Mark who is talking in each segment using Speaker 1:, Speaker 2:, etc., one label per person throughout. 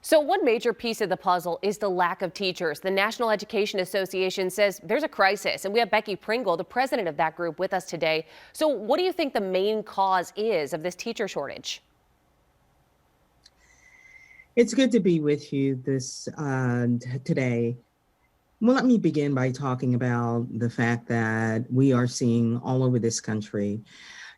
Speaker 1: So one major piece of the puzzle is the lack of teachers. The National Education Association says there's a crisis, and we have Becky Pringle, the president of that group, with us today. So what do you think the main cause is of this teacher shortage?
Speaker 2: It's good to be with you today. Well, let me begin by talking about the fact that we are seeing all over this country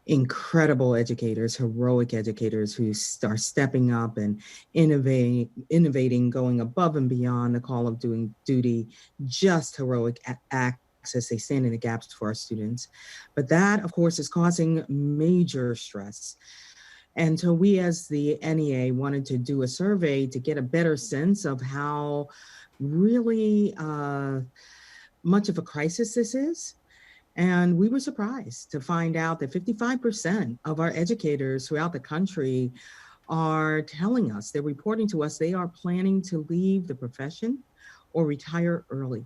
Speaker 2: incredible educators, heroic educators who are stepping up and innovating, going above and beyond the call of doing duty, just heroic acts as they stand in the gaps for our students. But that, of course, is causing major stress. And so we as the NEA wanted to do a survey to get a better sense of how really much of a crisis this is. And we were surprised to find out that 55% of our educators throughout the country are telling us, they're reporting to us, they are planning to leave the profession or retire early.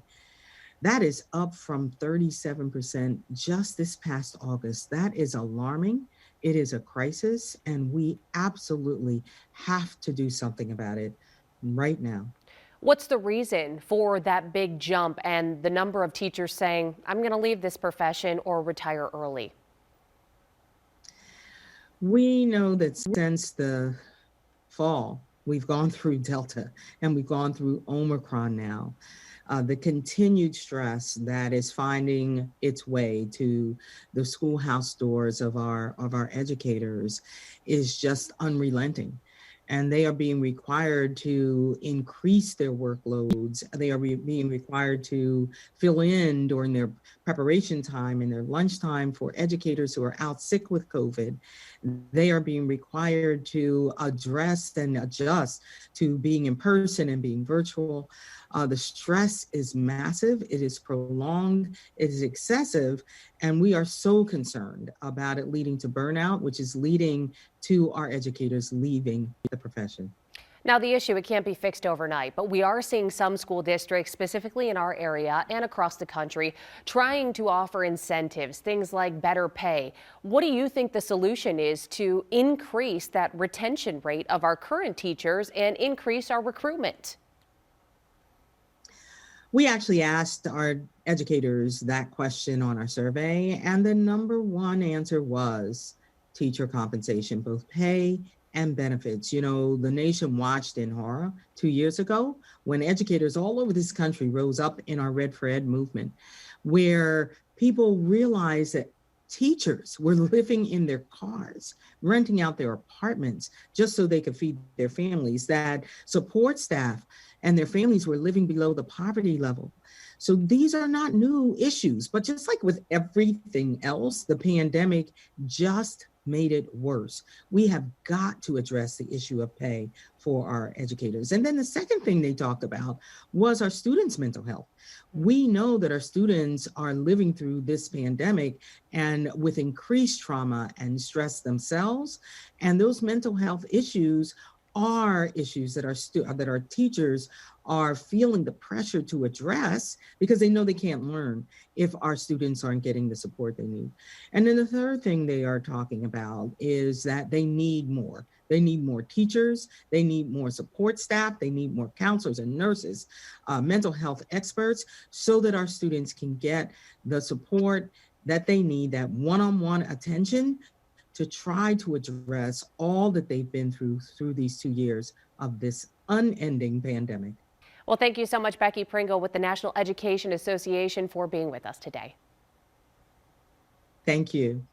Speaker 2: That is up from 37% just this past August. That is alarming. It is a crisis, and we absolutely have to do something about it right now.
Speaker 1: What's the reason for that big jump and the number of teachers saying, I'm going to leave this profession or retire early?
Speaker 2: We know that since the fall, we've gone through Delta and we've gone through Omicron now. The continued stress that is finding its way to the schoolhouse doors of our educators is just unrelenting. And they are being required to increase their workloads. They are being required to fill in during their preparation time and their lunchtime for educators who are out sick with COVID. They are being required to address and adjust to being in person and being virtual. The stress is massive, it is prolonged, it is excessive, and we are so concerned about it leading to burnout, which is leading to our educators leaving the profession.
Speaker 1: Now, the issue, it can't be fixed overnight, but we are seeing some school districts, specifically in our area and across the country, trying to offer incentives, things like better pay. What do you think the solution is to increase that retention rate of our current teachers and increase our recruitment?
Speaker 2: We actually asked our educators that question on our survey, and the number one answer was teacher compensation, both pay and benefits. You know, the nation watched in horror 2 years ago when educators all over this country rose up in our Red for Ed movement, where people realized that teachers were living in their cars, renting out their apartments just so they could feed their families, that support staff and their families were living below the poverty level. So these are not new issues, but just like with everything else, the pandemic just made it worse. We have got to address the issue of pay for our educators. And then the second thing they talked about was our students' mental health. We know that our students are living through this pandemic and with increased trauma and stress themselves. And those mental health issues are issues that our teachers are feeling the pressure to address because they know they can't learn if our students aren't getting the support they need. And then the third thing they are talking about is that they need more. They need more teachers, they need more support staff, they need more counselors and nurses, mental health experts, so that our students can get the support that they need, that one-on-one attention to try to address all that they've been through these 2 years of this unending pandemic.
Speaker 1: Well, thank you so much, Becky Pringle with the National Education Association, for being with us today.
Speaker 2: Thank you.